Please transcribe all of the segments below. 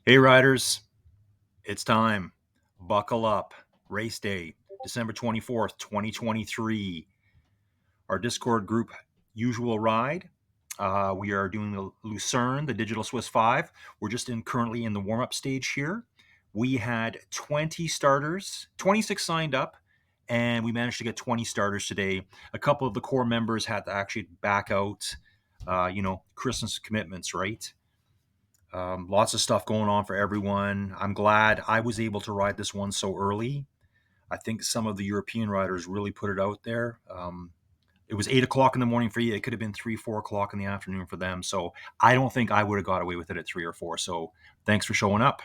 Hey, riders, it's time. Buckle up. Race day, December 24th, 2023. Our Discord group usual ride. We are doing the Lucerne, the Digital Swiss 5. We're just currently in the warm up stage here. We had 20 starters, 26 signed up, and we managed to get 20 starters today. A couple of the core members had to actually back out, Christmas commitments, right? Lots of stuff going on for everyone. I'm glad I was able to ride this one so early. I think some of the European riders really put it out there. It was 8 o'clock in the morning for you. It could have been 3, 4 o'clock in the afternoon for them. So I don't think I would have got away with it at 3 or 4. So thanks for showing up.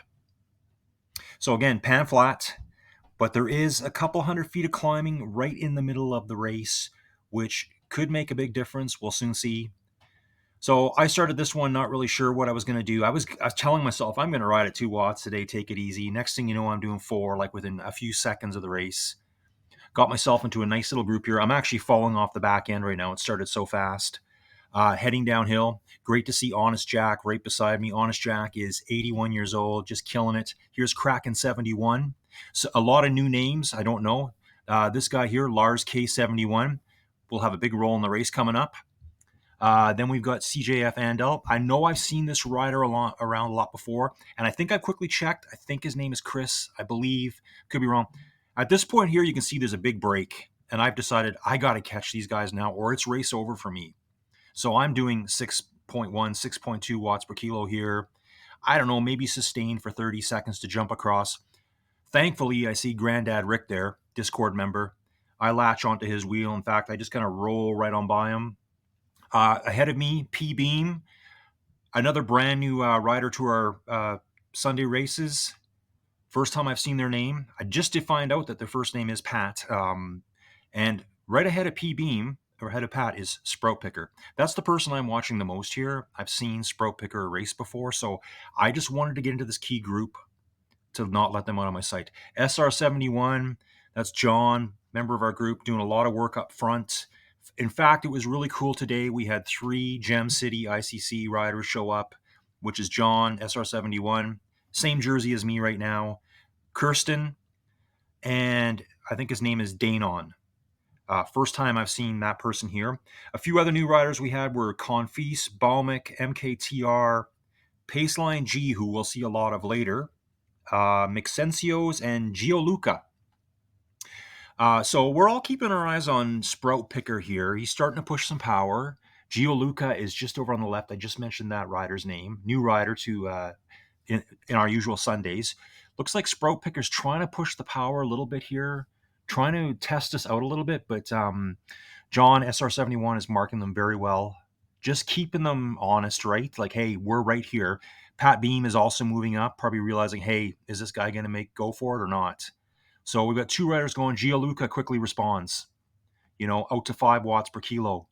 So again, pan flat, but there is a couple hundred feet of climbing right in the middle of the race, which could make a big difference. We'll soon see. So I started this one not really sure what I was going to do. I was telling myself I'm going to ride at 2 watts today, take it easy. Next thing you know, I'm doing 4, like within a few seconds of the race. Got myself into a nice little group here. I'm actually falling off the back end right now. It started so fast. Heading downhill. Great to see HonestJack right beside me. HonestJack is 81 years old, just killing it. Here's Kraken 71. So a lot of new names. I don't know. This guy here, Lars K71, will have a big role in the race coming up. Then we've got CJF Andel. I know I've seen this rider around a lot before, and I think I've quickly checked. I think his name is Chris, I believe. Could be wrong. At this point here, you can see there's a big break, and I've decided I got to catch these guys now, or it's race over for me. So I'm doing 6.1, 6.2 watts per kilo here. I don't know, maybe sustain for 30 seconds to jump across. Thankfully, I see Granddad Rick there, Discord member. I latch onto his wheel. In fact, I just kind of roll right on by him. Ahead of me, P Beam, another brand new rider to our Sunday races. First time I've seen their name. I just did find out that their first name is Pat. And right ahead of P Beam, or ahead of Pat, is Sprout Picker. That's the person I'm watching the most here. I've seen Sprout Picker race before, so I just wanted to get into this key group to not let them out of my sight. SR71, that's John, member of our group, doing a lot of work up front. In fact, it was really cool today. We had 3 Gem City ICC riders show up, which is John, SR71, same jersey as me right now, Kirsten, and I think his name is Danon. First time I've seen that person here. A few other new riders we had were Confis, Balmic, MKTR, Paceline G, who we'll see a lot of later, Mixencios, and Gioluca. So we're all keeping our eyes on Sprout Picker here. He's starting to push some power. Gioluca is just over on the left. I just mentioned that rider's name. New rider to in our usual Sundays. Looks like Sprout Picker's trying to push the power a little bit here, trying to test us out a little bit. But John SR71 is marking them very well. Just keeping them honest, right? Like, hey, we're right here. Pat Beam is also moving up, probably realizing, hey, is this guy going to make go for it or not? So we've got 2 riders going. Gioluca quickly responds, out to 5 watts per kilo.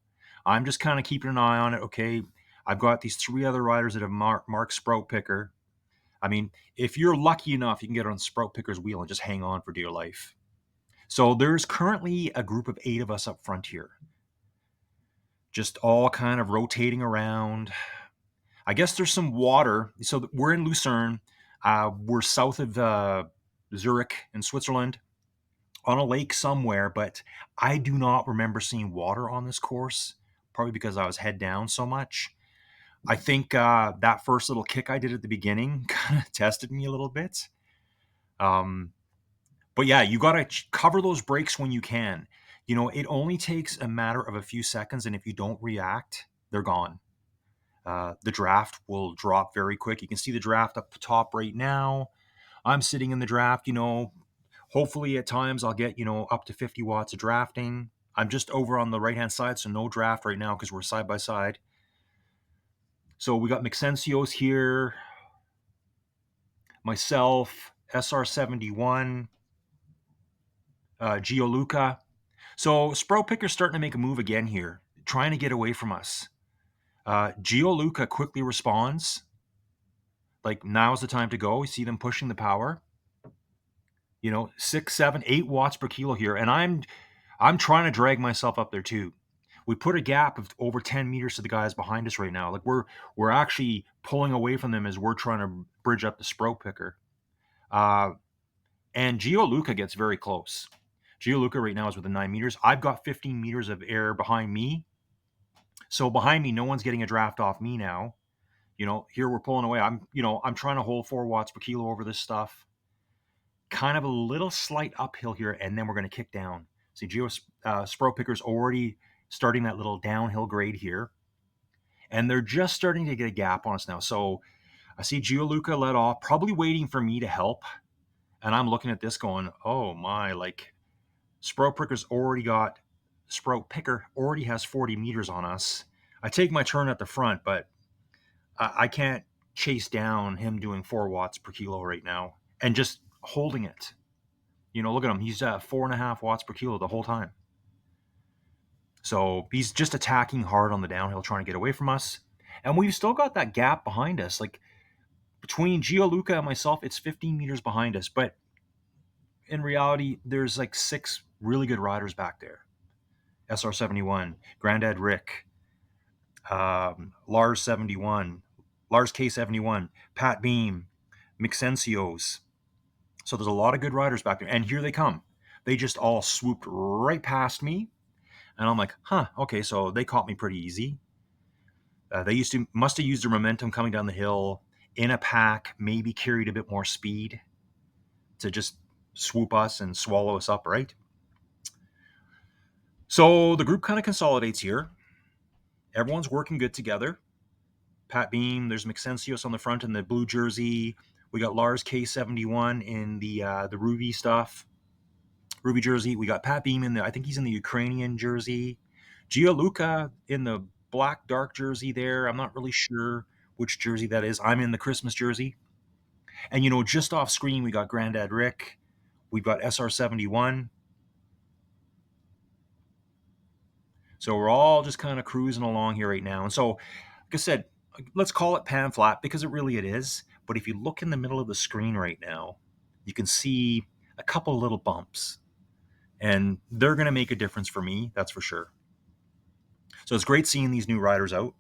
I'm just kind of keeping an eye on it. Okay, I've got these 3 other riders that have marked Sprout Picker. I mean, if you're lucky enough, you can get on Sprout Picker's wheel and just hang on for dear life. So there's currently a group of 8 of us up front here, just all kind of rotating around. I guess there's some water. So we're in Lucerne. We're south of Zurich in Switzerland, on a lake somewhere, but I do not remember seeing water on this course, probably because I was head down so much. I think that first little kick I did at the beginning kind of tested me a little bit. But yeah, you got to cover those brakes when you can. It only takes a matter of a few seconds, and if you don't react, they're gone. The draft will drop very quick. You can see the draft up the top right now. I'm sitting in the draft, hopefully at times I'll get, up to 50 watts of drafting. I'm just over on the right-hand side, so no draft right now because we're side by side. So we got Mixencios here, myself, SR71, Gioluca. So Sprout Picker's starting to make a move again here, trying to get away from us. Gioluca quickly responds. Like, now's the time to go. You see them pushing the power. 6, 7, 8 watts per kilo here. And I'm trying to drag myself up there too. We put a gap of over 10 meters to the guys behind us right now. Like we're actually pulling away from them as we're trying to bridge up the sprout picker. Uh, and Gianluca gets very close. Gianluca right now is within 9 meters. I've got 15 meters of air behind me. So behind me, no one's getting a draft off me now. Here we're pulling away. I'm trying to hold 4 watts per kilo over this stuff. Kind of a little slight uphill here, and then we're going to kick down. See, Sprout Picker's already starting that little downhill grade here, and they're just starting to get a gap on us now. So I see Gianluca let off, probably waiting for me to help, and I'm looking at this going, oh my, like Sprout Picker already has 40 meters on us. I take my turn at the front, but I can't chase down him doing 4 watts per kilo right now and just holding it. Look at him. He's at 4.5 watts per kilo the whole time. So he's just attacking hard on the downhill, trying to get away from us. And we've still got that gap behind us. Like between Gianluca and myself, it's 15 meters behind us. But in reality, there's like 6 really good riders back there. SR71, Grandad Rick, Lars 71, Lars K71, Pat Beam, Mixencios. So there's a lot of good riders back there. And here they come. They just all swooped right past me. And I'm like, okay, so they caught me pretty easy. They must have used their momentum coming down the hill in a pack, maybe carried a bit more speed to just swoop us and swallow us up, right? So the group kind of consolidates here. Everyone's working good together. Pat Beam, there's Maxencios on the front in the blue jersey. We got Lars K71 in the ruby stuff, ruby jersey. We got Pat Beam I think he's in the Ukrainian jersey. Gianluca in the black dark jersey there. I'm not really sure which jersey that is. I'm in the Christmas jersey. And, just off screen, we got Grandad Rick. We've got SR71. So we're all just kind of cruising along here right now. And so, like I said, let's call it pan flat because it is. But if you look in the middle of the screen right now, you can see a couple little bumps. And they're going to make a difference for me, that's for sure. So it's great seeing these new riders out.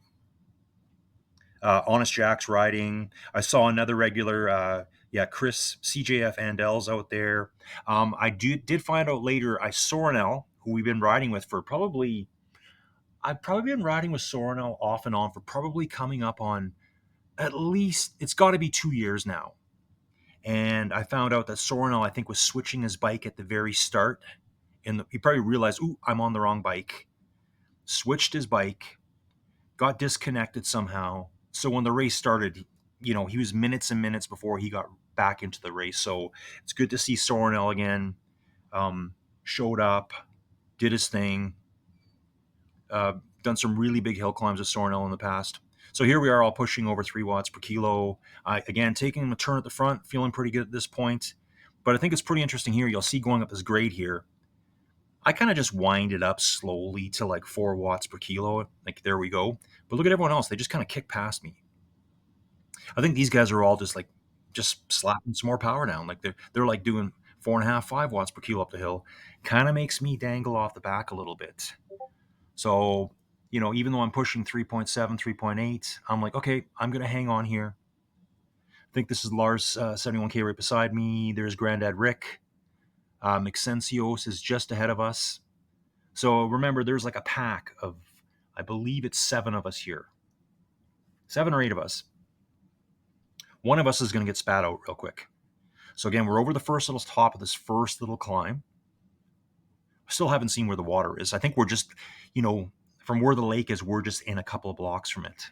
HonestJack's riding. I saw another regular, Chris CJF Andel's out there. I did find out later, Sorinel, who we've been riding with for I've probably been riding with Sorinel off and on for probably coming up on at least, it's got to be 2 years now. And I found out that Sorinel, I think, was switching his bike at the very start. And he probably realized, ooh, I'm on the wrong bike. Switched his bike, got disconnected somehow. So when the race started, he was minutes and minutes before he got back into the race. So it's good to see Sorinel again. Showed up, did his thing, done some really big hill climbs with Sorinel in the past. So here we are all pushing over 3 watts per kilo. Again, taking a turn at the front, feeling pretty good at this point. But I think it's pretty interesting here. You'll see going up this grade here. I kind of just wind it up slowly to like 4 watts per kilo. Like, there we go. But look at everyone else. They just kind of kick past me. I think these guys are all just slapping some more power down. Like they're like doing 4.5, 5 watts per kilo up the hill. Kind of makes me dangle off the back a little bit. So, even though I'm pushing 3.7, 3.8, I'm like, okay, I'm going to hang on here. I think this is Lars 71K right beside me. There's Grandad Rick. Maxencios is just ahead of us. So remember, there's like a pack of, I believe it's 7 of us here. 7 or 8 of us. One of us is going to get spat out real quick. So again, we're over the first little top of this first little climb. I still haven't seen where the water is. I think we're just, from where the lake is, we're just in a couple of blocks from it.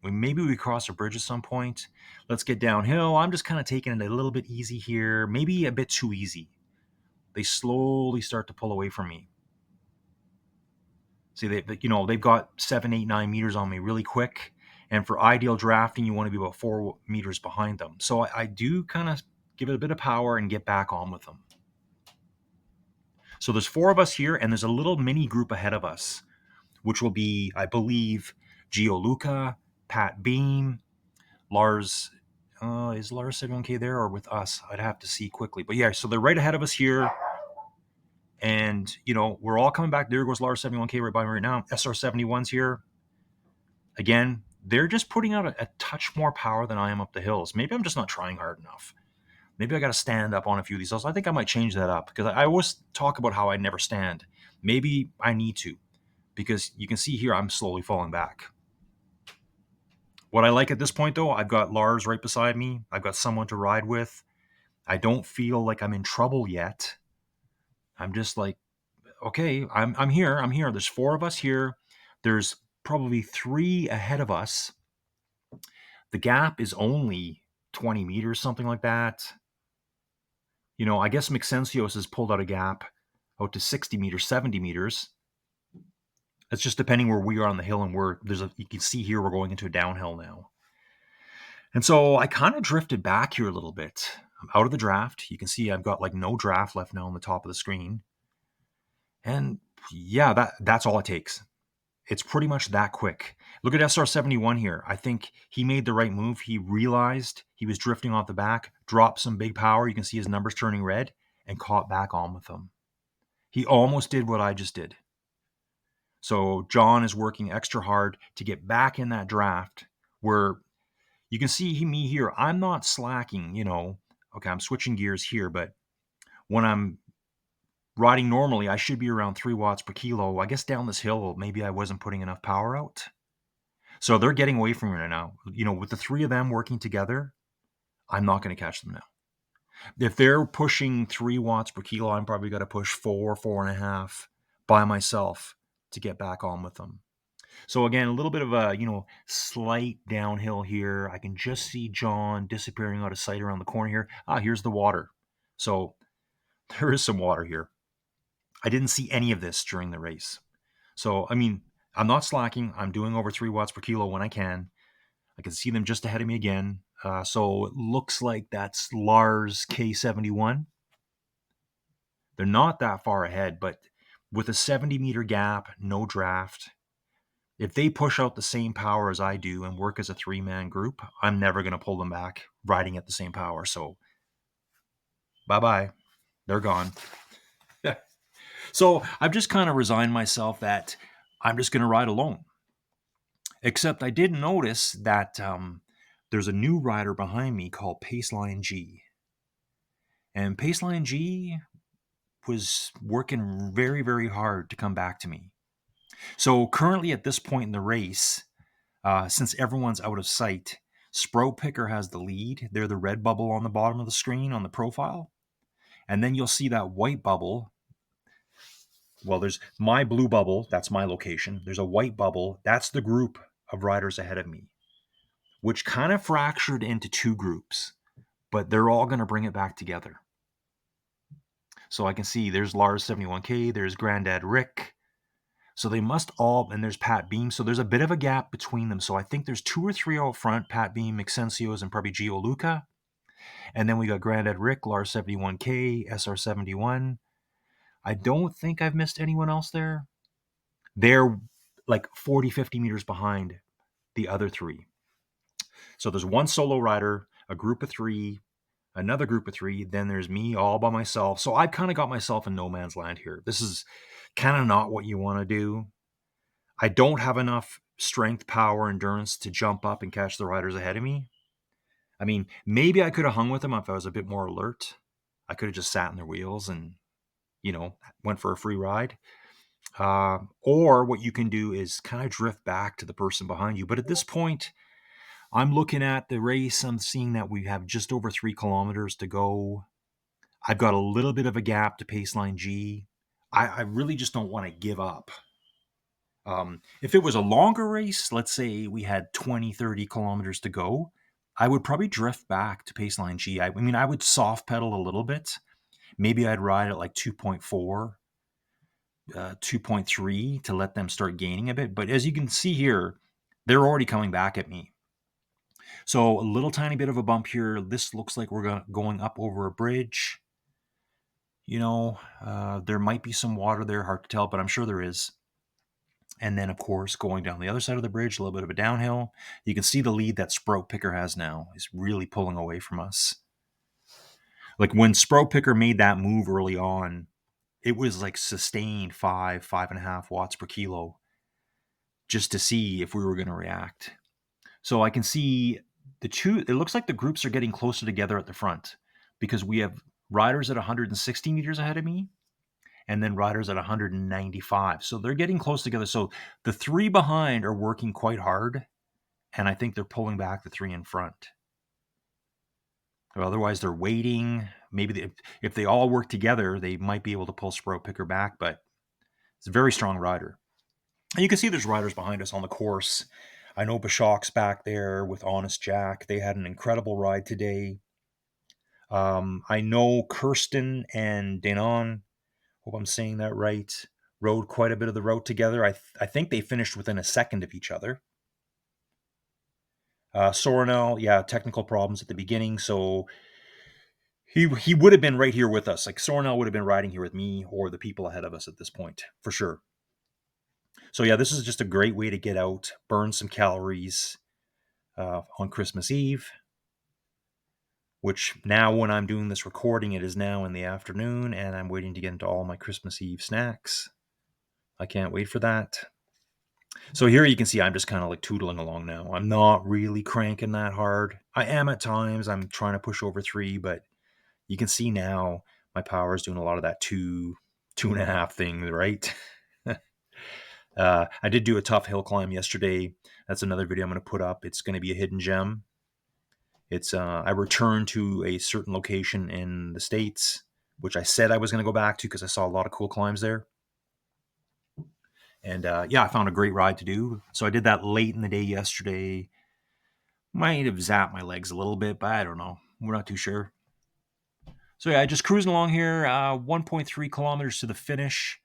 Maybe we cross a bridge at some point. Let's get downhill. I'm just kind of taking it a little bit easy here, maybe a bit too easy. They slowly start to pull away from me. See, they've got 7, 8, 9 meters on me really quick. And for ideal drafting, you want to be about 4 meters behind them. So I do kind of give it a bit of power and get back on with them. So there's 4 of us here, and there's a little mini group ahead of us, which will be, I believe, Gianluca, Pat Beam, Lars. Is Lars 71K there or with us? I'd have to see quickly. But yeah, so they're right ahead of us here. And, we're all coming back. There goes Lars 71K right by me right now. SR71's here. Again, they're just putting out a touch more power than I am up the hills. Maybe I'm just not trying hard enough. Maybe I got to stand up on a few of these hills. I think I might change that up because I always talk about how I never stand. Maybe I need to, because you can see here I'm slowly falling back. What I like at this point, though, I've got Lars right beside me. I've got someone to ride with. I don't feel like I'm in trouble yet. I'm just like, okay, I'm here. I'm here. There's 4 of us here. There's probably 3 ahead of us. The gap is only 20 meters, something like that. I guess Maxensios has pulled out a gap out to 60 meters, 70 meters. It's just depending where we are on the hill, and you can see here we're going into a downhill now. And so I kind of drifted back here a little bit. I'm out of the draft. You can see I've got like no draft left now on the top of the screen. And yeah, that's all it takes. It's pretty much that quick. Look at SR71 here. I think he made the right move. He realized he was drifting off the back, dropped some big power. You can see his numbers turning red, and caught back on with them. He almost did what I just did. So John is working extra hard to get back in that draft where you can see me here. I'm not slacking, Okay, I'm switching gears here, but when I'm riding normally, I should be around 3 watts per kilo. I guess down this hill, maybe I wasn't putting enough power out. So they're getting away from me right now. With the 3 of them working together, I'm not going to catch them now. If they're pushing 3 watts per kilo, I'm probably going to push 4.5 by myself to get back on with them. So again, a little bit of a, slight downhill here. I can just see John disappearing out of sight around the corner here. Here's the water. So there is some water here. I didn't see any of this during the race. So, I'm not slacking. I'm doing over 3 watts per kilo when I can. I can see them just ahead of me again. So it looks like that's Lars K71. They're not that far ahead, but with a 70-meter gap, no draft, if they push out the same power as I do and work as a 3-man group, I'm never going to pull them back riding at the same power. So bye-bye. They're gone. So I've just kind of resigned myself that I'm just going to ride alone. Except I did notice that there's a new rider behind me called Paceline G. And Paceline G was working very, very hard to come back to me. So currently at this point in the race, since everyone's out of sight, Sprout Picker has the lead. They're the red bubble on the bottom of the screen on the profile. And then you'll see that white bubble. Well, there's my blue bubble. That's my location. There's a white bubble. That's the group of riders ahead of me, which kind of fractured into 2 groups, but they're all going to bring it back together. So I can see there's Lars 71K, there's Granddad Rick. So they must all, and there's Pat Beam. So there's a bit of a gap between them. So I think there's 2 or 3 out front, Pat Beam, Maxensios, and probably Gio Luca. And then we got Granddad Rick, Lars 71K, SR71. I don't think I've missed anyone else there. They're like 40, 50 meters behind the other 3. So there's 1 solo rider, a group of 3, another group of 3, then there's me all by myself. So I've kind of got myself in no man's land here. This is kind of not what you want to do. I don't have enough strength, power, endurance to jump up and catch the riders ahead of me. Maybe I could have hung with them if I was a bit more alert. I could have just sat in their wheels and, went for a free ride. Or what you can do is kind of drift back to the person behind you. But at this point, I'm looking at the race. I'm seeing that we have just over 3 kilometers to go. I've got a little bit of a gap to Paceline G. I really just don't want to give up. If it was a longer race, let's say we had 20, 30 kilometers to go, I would probably drift back to Paceline G. I would soft pedal a little bit. Maybe I'd ride at like 2.4, 2.3 to let them start gaining a bit. But as you can see here, they're already coming back at me. So a little tiny bit of a bump here. This looks like we're going up over a bridge. There might be some water there, hard to tell, but I'm sure there is. And then, of course, going down the other side of the bridge, a little bit of a downhill. You can see the lead that Sprout Picker has now is really pulling away from us. Like when Sprout Picker made that move early on, it was like sustained 5.5 watts per kilo just to see if we were going to react. So I can see it looks like the groups are getting closer together at the front because we have riders at 160 meters ahead of me and then riders at 195. So they're getting close together. So the three behind are working quite hard, and I think they're pulling back the three in front. Or otherwise, they're waiting. Maybe if they all work together, they might be able to pull Sprout Picker back, but it's a very strong rider. And you can see there's riders behind us on the course. I know Basak's back there with HonestJack. They had an incredible ride today. I know Kirsten and Danon, hope I'm saying that right, rode quite a bit of the route together. I think they finished within a second of each other. Sorinel, yeah, technical problems at the beginning, so he would have been right here with us. Like Sorinel would have been riding here with me or the people ahead of us at this point, for sure. So yeah, this is just a great way to get out, burn some calories on Christmas Eve, which now when I'm doing this recording, it is now in the afternoon, and I'm waiting to get into all my Christmas Eve snacks. I can't wait for that. So here you can see I'm just kind of like tootling along now. I'm not really cranking that hard. I am at times. I'm trying to push over 3, but you can see now my power is doing a lot of that 2.5 thing, right? I did do a tough hill climb yesterday. That's another video I'm going to put up. It's going to be a hidden gem. It's I returned to a certain location in the States, which I said I was going to go back to because I saw a lot of cool climbs there. And yeah, I found a great ride to do. So I did that late in the day yesterday. Might have zapped my legs a little bit, but I don't know. We're not too sure. So yeah, just cruising along here, 1.3 kilometers to the finish.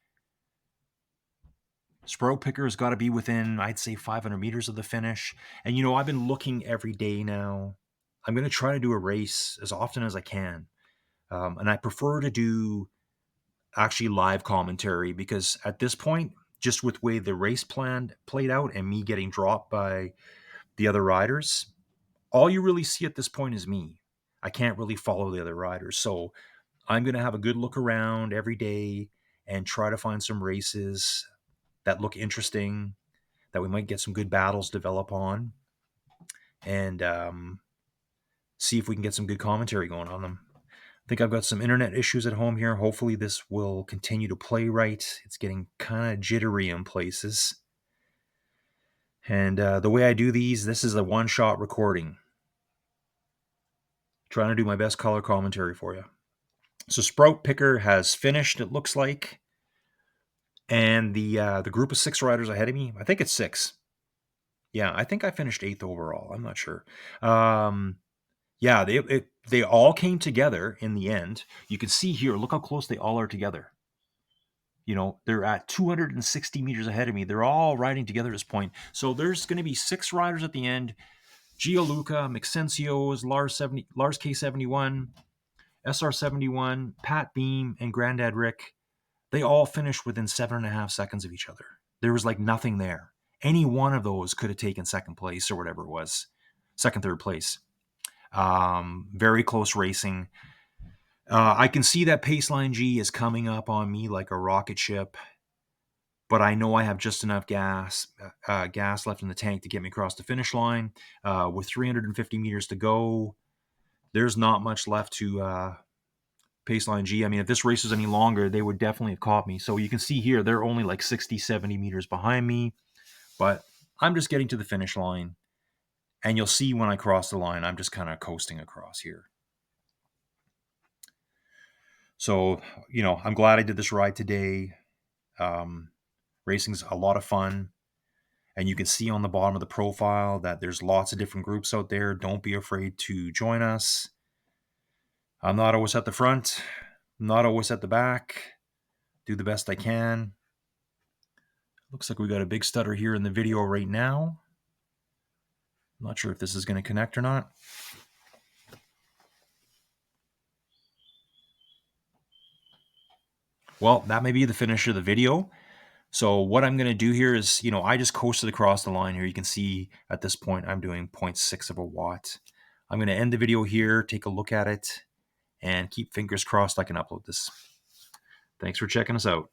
Sprout Picker has got to be within, I'd say, 500 meters of the finish. And, you know, I've been looking every day now. I'm going to try to do a race as often as I can. And I prefer to do actually live commentary because at this point, just with the way the race plan played out and me getting dropped by the other riders, all you really see at this point is me. I can't really follow the other riders. So I'm going to have a good look around every day and try to find some races that look interesting, that we might get some good battles develop on, and see if we can get some good commentary going on them. I think I've got some internet issues at home here. Hopefully this will continue to play right. It's getting kind of jittery in places. And the way I do these, this is a one-shot recording. Trying to do my best color commentary for you. So Sprout Picker has finished, it looks like. And the group of 6 riders ahead of me, I think it's 6. Yeah, I think I finished 8th overall. I'm not sure. Yeah, they all came together in the end. You can see here, look how close they all are together. You know, they're at 260 meters ahead of me. They're all riding together at this point. So there's going to be 6 riders at the end. Gianluca, Maxencio's, Lars K71, SR71, Pat Beam, and Grandad Rick. They all finished within 7.5 seconds of each other. There was like nothing there. Any one of those could have taken second place or whatever it was. Second, third place. Very close racing. I can see that Paceline G is coming up on me like a rocket ship, but I know I have just enough gas left in the tank to get me across the finish line. With 350 meters to go, there's not much left to Paceline G. I mean, if this race was any longer, they would definitely have caught me. So you can see here, they're only like 60, 70 meters behind me, but I'm just getting to the finish line. And you'll see when I cross the line, I'm just kind of coasting across here. So, you know, I'm glad I did this ride today. Racing's a lot of fun. And you can see on the bottom of the profile that there's lots of different groups out there. Don't be afraid to join us. I'm not always at the front. I'm not always at the back. Do the best I can. Looks like we got a big stutter here in the video right now. I'm not sure if this is going to connect or not. Well, that may be the finish of the video. So what I'm going to do here is, you know, I just coasted across the line here. You can see at this point, I'm doing 0.6 of a watt. I'm going to end the video here, take a look at it, and keep fingers crossed I can upload this. Thanks for checking us out.